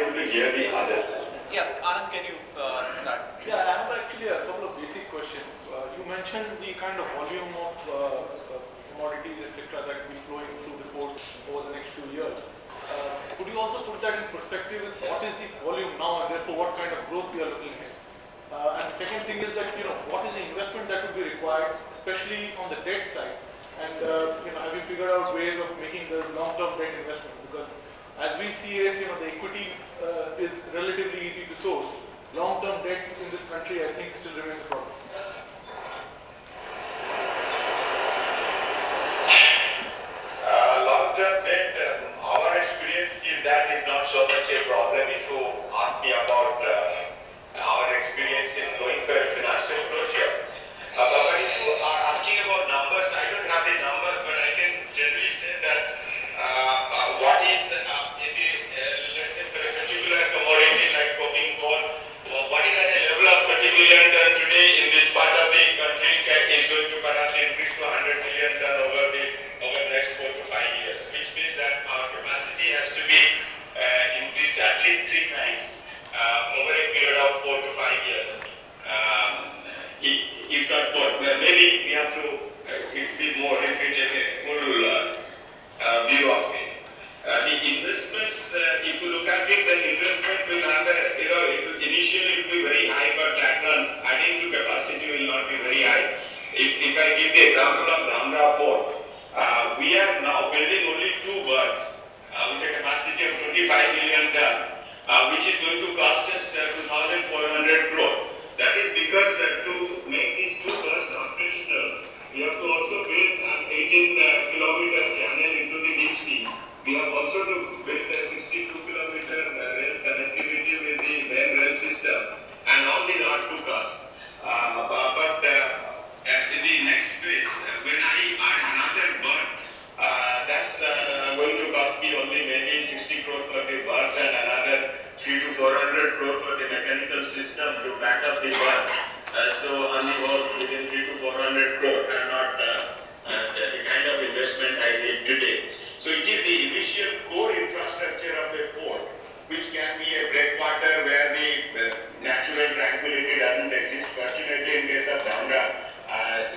able to hear the others. Yeah, Anand, can you start? Yeah, I have actually a couple of basic questions. You mentioned the kind of volume of commodities, etc., that will be flowing through the ports over the next few years. Could you also put that in perspective with what is the volume now and therefore what kind of growth we are looking at? And the second thing is that, what is the investment that would be required, especially on the debt side? And, have you figured out ways of making the long-term debt investment? Because as we see it, the equity is relatively easy to source. Long-term debt in this country, I think, still remains a problem. Long-term debt, our experience is that is not so much a problem. If you ask me about our experience in going for a financial closure. But if you are asking about numbers, I don't have the numbers, but I can generally say that what is in the, let's say for a particular commodity like coking coal, what is at a level of 30 million ton today in this part of the country is going to perhaps increase to 100 million ton over the next 4 to 5 years, which means that our capacity has to be increased at least 3 times over a period of 4 to 5 years. If not more, maybe we have to be more if we take a full view of it. The investments, if you look at it, then investment will have initially it will be very high, but later on adding to capacity will not be very high. If I give the example of Dhamra port, we are now building only 2 berths with a capacity of 25 million ton, which is going to cost us 2,400 crore. That is because to make these 2 berths operational, we have to also build an 18-kilometer channel into the deep sea. We have also to build a 62-kilometer rail connectivity with the main rail system, and all these are to cost. But in the next phase, when I add another berth, that's going to cost me only maybe 60 crore for the berth and another 3 to 400 crore for the mechanical system to back up the berth. So on the whole, within 3 to 400 crore are not the kind of investment I need today. So it is the initial core infrastructure of a port, which can be a breakwater where the natural tranquility doesn't exist. Fortunately, in case of Dhamra,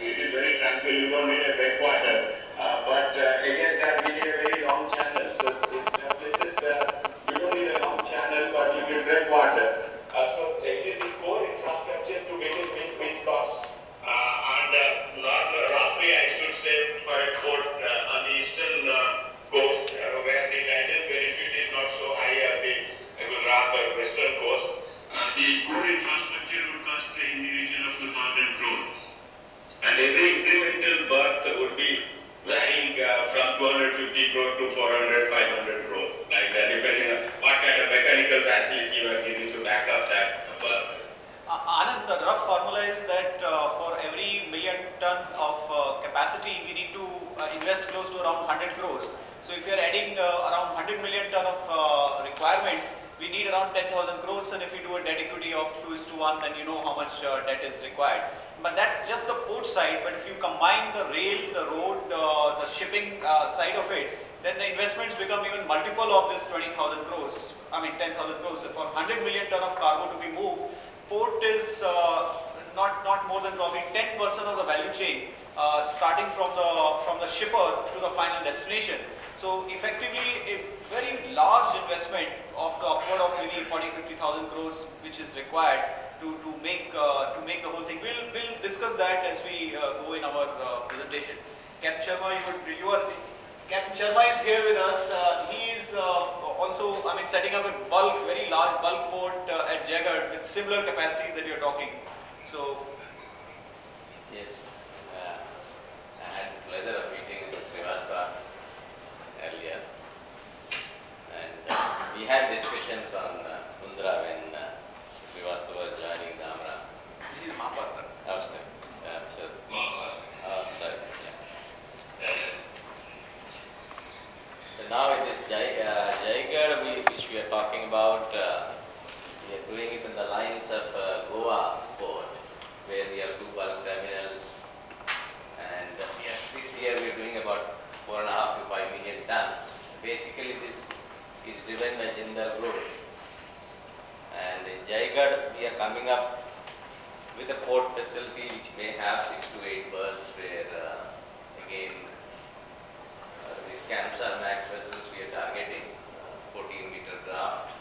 it is very tranquil. You don't need a breakwater. But against that, we need a very long channel. So there are places where you don't need a long channel, but you need breakwater. So it is the core infrastructure to begin with which costs. And roughly, I should say, for a port on the eastern coast, where the tidal benefit is not so high as the Gujarat or western coast, the core infrastructure would cost in the region of 2,000 crore. And every incremental berth would be varying from 250 crore to 400, 500 crore, like that, depending on what kind of mechanical facility you are giving to back up that berth. Anand, the rough formula is that for every million ton of capacity, we need to invest close to around 100 crores. So if you are adding around 100 million ton of requirement, we need around 10,000 crores, and if we do a debt equity of 2:1, then you know how much debt is required. But that's just the port side. But if you combine the rail, the road, the shipping side of it, then the investments become even multiple of this 20,000 crores. I mean 10,000 crores. So for 100 million ton of cargo to be moved, port is not more than probably 10% of the value chain, starting from the shipper to the final destination. So effectively, a very large investment of the upward of maybe 40-50,000 crores, which is required to make the whole thing. We'll discuss that as we go in our presentation. Captain Sharma, Captain Sharma is here with us. He is also, setting up a very large bulk port at Jaigarh with similar capacities that you're talking. So, yes, I had the pleasure of meeting Mr. Srivastava earlier, and we had discussions on Mundra when Srivastava was joining Dhamra. this is my partner. Oh, sorry. Sorry. Yeah. So now it is Jaigarh, which we are talking about. We are doing it in the lines of Goa port, where we have 2 bulk terminals, and this year we are doing about 4.5 to 5 million tons. Basically, this is driven by Jindal Group, Jaigarh, we are coming up with a port facility which may have 6 to 8 berths where again these Kamsar Max vessels we are targeting 14-meter draft.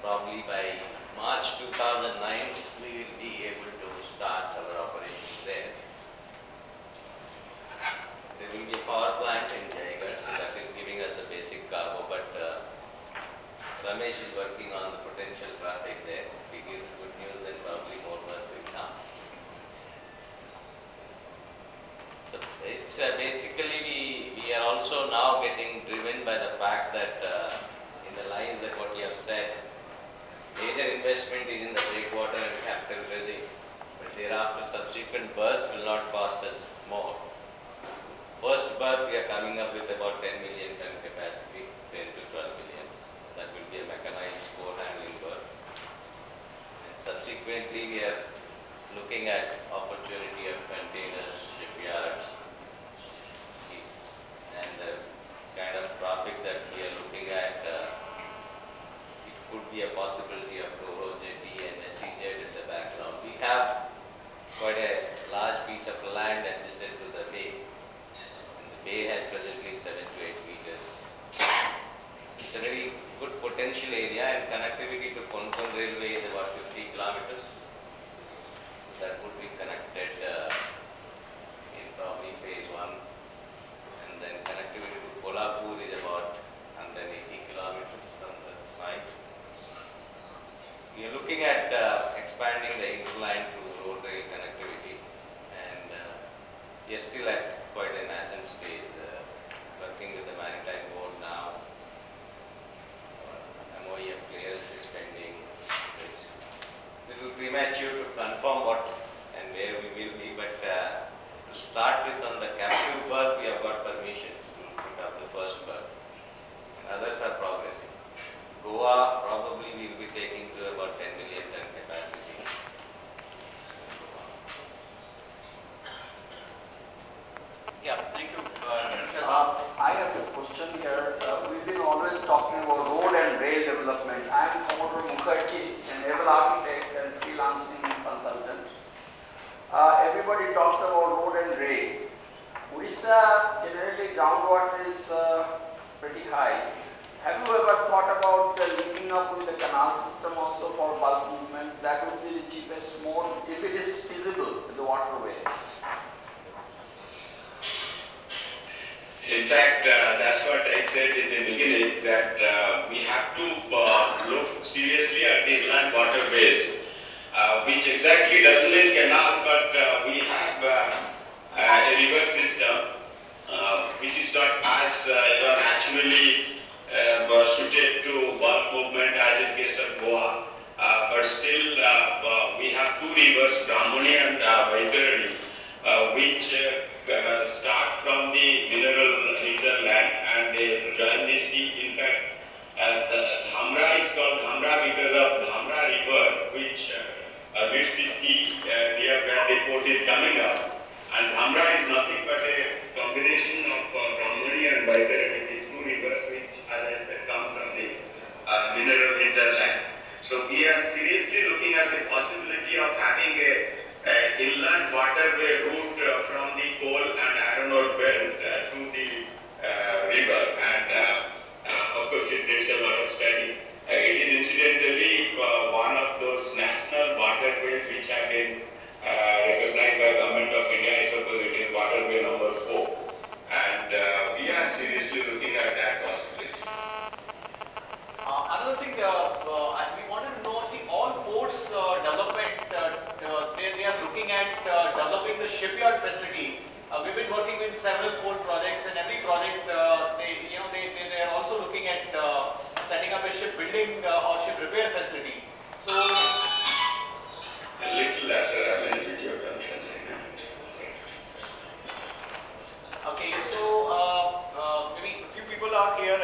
Probably by March 2009 we will be able to start our operations there. There will be a power plant in Jaigarh, so that is giving us the basic cargo, but Ramesh is working on the potential traffic there. If he gives good news, then probably more berths will come. So it's basically we are also now getting driven by the fact that in the lines that what you have said, major investment is in the breakwater and capital dredging, but thereafter subsequent berths will not cost us more. First berth we are coming up with about 10 million ton capacity, 10 to 12 million. That will be a mechanized core handling berth. And subsequently we are looking at opportunity of containers, shipyards, and the kind of traffic that we are looking at, it could be a possibility of Toro jetty and SEZ in the background. We have quite a large piece of land adjacent to the bay. And the bay has presently 7 to 8 meters. It's a very good potential area, and connectivity to Konkan railway is about 50 kilometers. So that would be connected in probably phase 1. And then connectivity to Kolhapur is about 180 kilometers from the site. We are looking at expanding the incline to road rail connectivity, and we are still at quite a nascent stage, working with the Maritime Board now. MOEF clearance is pending. It's a little premature to confirm what and where we will be, but to start with, on the captive berth, we have got permission to put up the first berth, and others are progressing. Goa probably we will be taking to about 10 million ton capacity. Yeah, thank you. I have a question here. We've been always talking about road and rail development. I am Commodore Mukherjee, an naval architect and freelancing consultant. Everybody talks about road and rail. Odisha, generally groundwater is pretty high. Have you ever thought about linking up with the canal system also for bulk movement? That would be the cheapest mode if it is feasible in the waterway. In fact, that's what I said in the beginning, that we have to look seriously at the inland waterways, which exactly doesn't mean canal, but we have a river system which is not as naturally suited to bulk movement as in case of Goa, but still we have two rivers, Brahmani and Vaitarani, which start from the mineral hinterland and they join the sea. In fact, the Dhamra is called Dhamra because of Dhamra river, which meets the sea near where the port is coming up. And Dhamra is nothing but a combination of Brahmani and Vaitarani, these two rivers, which, as I said, come from the mineral hinterland. So we are seriously looking at the possibility of having a inland waterway route from the coal and iron ore belt to the river, and of course it takes a lot of study. It is incidentally one of those national waterways which have been recognized by Government of India. I suppose it is waterway number 4, and we are seriously looking at that possibility. Another thing we wanted to know, see, all ports development, they are looking at developing the shipyard facility. We've been working with several port projects, and every project they are also looking at setting up a shipbuilding or ship repair facility. So A little after I will video conferencing. okay, so maybe a few people are here.